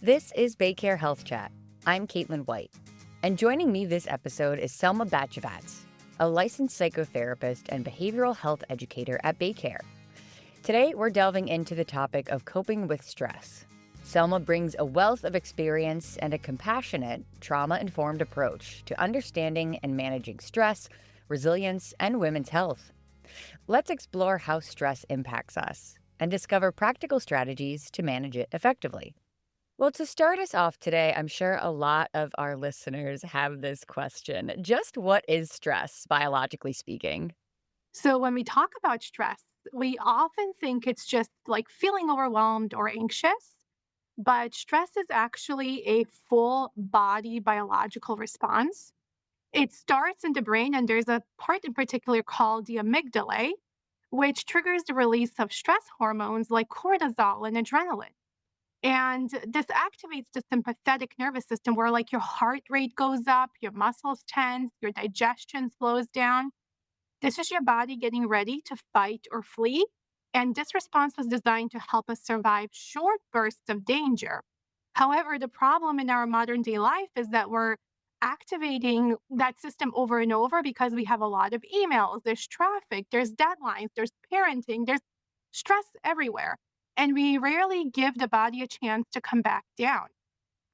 This is BayCare Health Chat. I'm Caitlin White, and joining me this episode is Selma Bacevac, a licensed psychotherapist and behavioral health educator at BayCare. Today, we're delving into the topic of coping with stress. Selma brings a wealth of experience and a compassionate, trauma-informed approach to understanding and managing stress, resilience, and women's health. Let's explore how stress impacts us and discover practical strategies to manage it effectively. Well, to start us off today, I'm sure a lot of our listeners have this question. Just what is stress, biologically speaking? So, when we talk about stress, we often think it's just like feeling overwhelmed or anxious, but stress is actually a full body biological response. It starts in the brain, and there's a part in particular called the amygdala, which triggers the release of stress hormones like cortisol and adrenaline. And this activates the sympathetic nervous system where, like, your heart rate goes up, your muscles tense, your digestion slows down. This is your body getting ready to fight or flee. And this response was designed to help us survive short bursts of danger. However, the problem in our modern day life is that we're activating that system over and over because we have a lot of emails, there's traffic, there's deadlines, there's parenting, there's stress everywhere. And we rarely give the body a chance to come back down.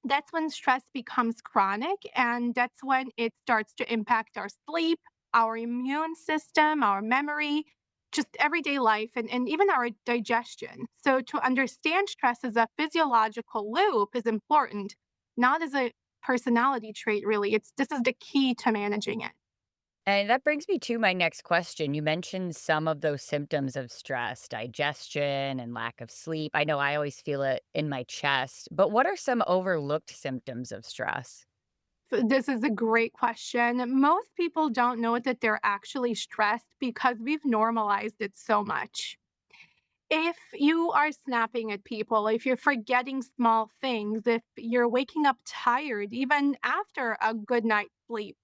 That's when stress becomes chronic, and that's when it starts to impact our sleep, our immune system, our memory, just everyday life, and even our digestion. So, to understand stress as a physiological loop is important, not as a personality trait, really. This is the key to managing it. And that brings me to my next question. You mentioned some of those symptoms of stress, digestion and lack of sleep. I know I always feel it in my chest, but what are some overlooked symptoms of stress? So this is a great question. Most people don't know that they're actually stressed because we've normalized it so much. If you are snapping at people, if you're forgetting small things, if you're waking up tired, even after a good night's sleep,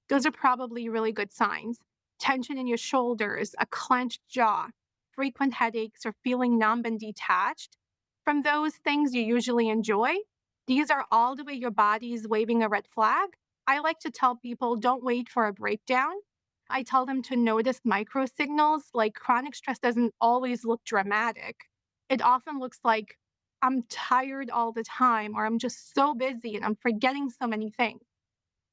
those are probably really good signs. Tension in your shoulders, a clenched jaw, frequent headaches, or feeling numb and detached from those things you usually enjoy. These are all the way your body is waving a red flag. I like to tell people don't wait for a breakdown. I tell them to notice micro signals, like chronic stress doesn't always look dramatic. It often looks like I'm tired all the time, or I'm just so busy and I'm forgetting so many things.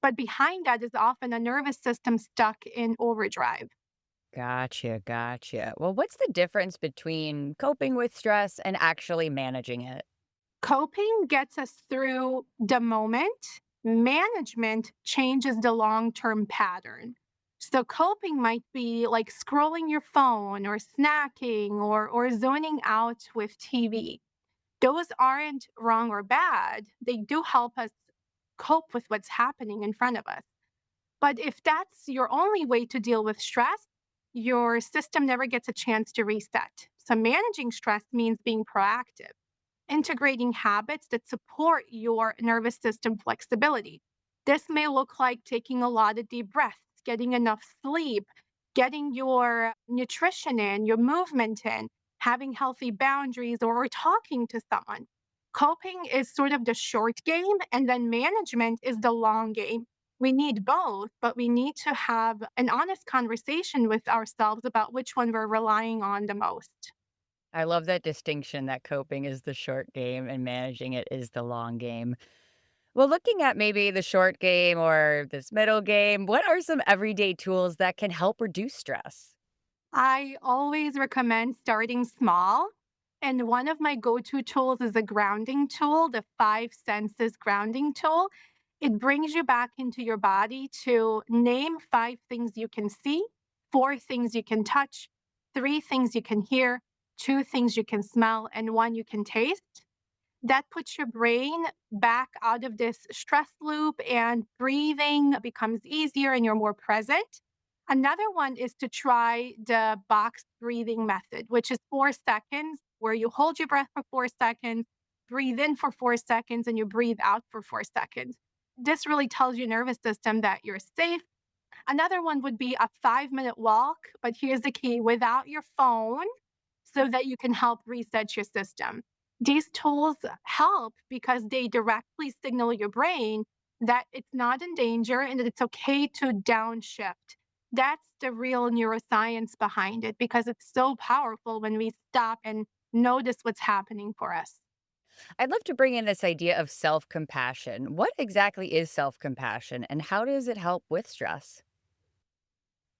But behind that is often a nervous system stuck in overdrive. Gotcha. Well, what's the difference between coping with stress and actually managing it? Coping gets us through the moment, management changes the long term pattern. So, coping might be like scrolling your phone or snacking or zoning out with TV. Those aren't wrong or bad. They do help us cope with what's happening in front of us. But if that's your only way to deal with stress, your system never gets a chance to reset. So, managing stress means being proactive, integrating habits that support your nervous system flexibility. This may look like taking a lot of deep breaths, getting enough sleep, getting your nutrition in, your movement in, having healthy boundaries, or talking to someone. Coping is sort of the short game, and then management is the long game. We need both, but we need to have an honest conversation with ourselves about which one we're relying on the most. I love that distinction that coping is the short game and managing it is the long game. Well, looking at maybe the short game or this middle game, what are some everyday tools that can help reduce stress? I always recommend starting small. And one of my go to tools is a grounding tool, the five senses grounding tool. It brings you back into your body to name five things you can see, four things you can touch, three things you can hear, two things you can smell, and one you can taste. That puts your brain back out of this stress loop, and breathing becomes easier and you're more present. Another one is to try the box breathing method, which is 4 seconds, where you hold your breath for 4 seconds, breathe in for 4 seconds, and you breathe out for 4 seconds. This really tells your nervous system that you're safe. Another one would be a 5 minute walk, but here's the key without your phone so that you can help reset your system. These tools help because they directly signal your brain that it's not in danger and that it's okay to downshift. That's the real neuroscience behind it because it's so powerful when we stop and notice what's happening for us. I'd love to bring in this idea of self compassion. What exactly is self compassion and how does it help with stress?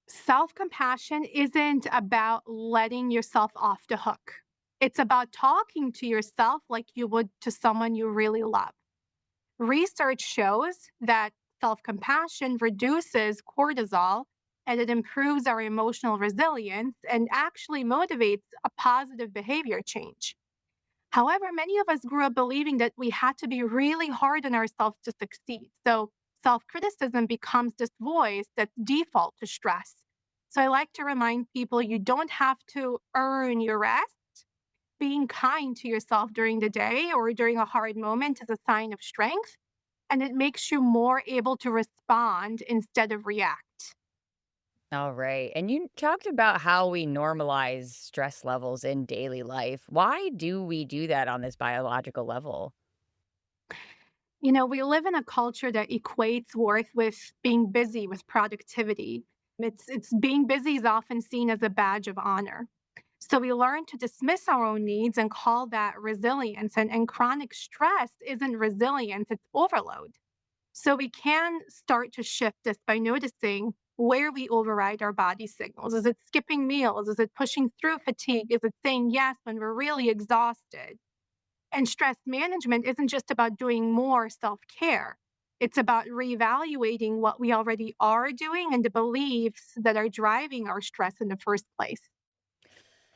Self compassion isn't about letting yourself off the hook. It's about talking to yourself like you would to someone you really love. Research shows that self compassion reduces cortisol and it improves our emotional resilience and actually motivates a positive behavior change. However, many of us grew up believing that we had to be really hard on ourselves to succeed. So self criticism becomes this voice that's default to stress. So I like to remind people you don't have to earn your rest. Being kind to yourself during the day or during a hard moment is a sign of strength, and it makes you more able to respond instead of react. All right. And you talked about how we normalize stress levels in daily life. Why do we do that on this biological level? We live in a culture that equates worth with being busy, with productivity. It's being busy is often seen as a badge of honor. So we learn to dismiss our own needs and call that resilience. And chronic stress isn't resilience, it's overload. So we can start to shift this by noticing where we override our body signals. Is it skipping meals? Is it pushing through fatigue? Is it saying yes when we're really exhausted? And stress management isn't just about doing more self care, it's about reevaluating what we already are doing and the beliefs that are driving our stress in the first place.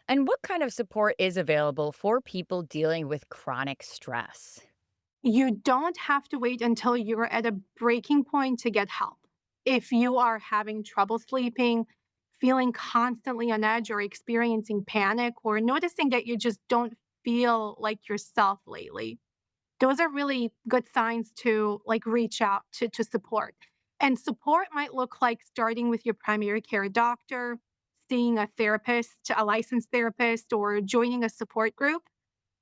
And what kind of support is available for people dealing with chronic stress? You don't have to wait until you're at a breaking point to get help. If you are having trouble sleeping, feeling constantly on edge, or experiencing panic, or noticing that you just don't feel like yourself lately, those are really good signs to reach out to support. And support might look like starting with your primary care doctor, seeing a therapist, a licensed therapist, or joining a support group.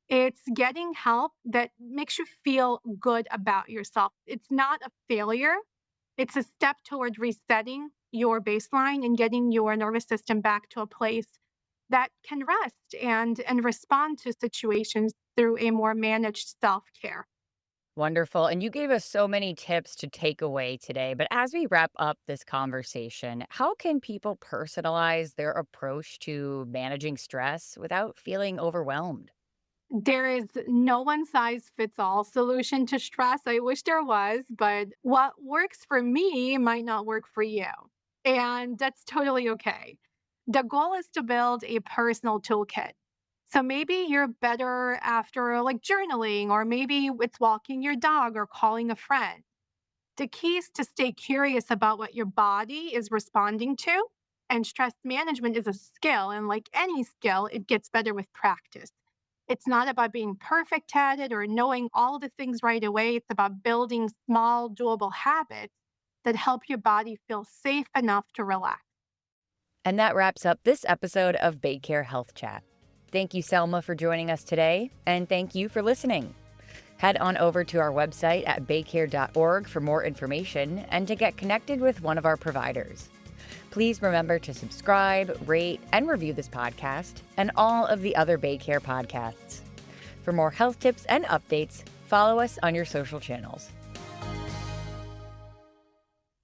It's getting help that makes you feel good about yourself. It's not a failure. It's a step toward resetting your baseline and getting your nervous system back to a place that can rest and respond to situations through a more managed self-care. Wonderful. And you gave us so many tips to take away today. But as we wrap up this conversation, how can people personalize their approach to managing stress without feeling overwhelmed? There is no one size fits all solution to stress. I wish there was, but what works for me might not work for you. And that's totally okay. The goal is to build a personal toolkit. So maybe you're better after journaling, or maybe it's walking your dog or calling a friend. The key is to stay curious about what your body is responding to. And stress management is a skill. And like any skill, it gets better with practice. It's not about being perfect at it or knowing all the things right away. It's about building small, doable habits that help your body feel safe enough to relax. And that wraps up this episode of BayCare Health Chat. Thank you, Selma, for joining us today, and thank you for listening. Head on over to our website at baycare.org for more information and to get connected with one of our providers. Please remember to subscribe, rate, and review this podcast and all of the other BayCare podcasts. For more health tips and updates, follow us on your social channels.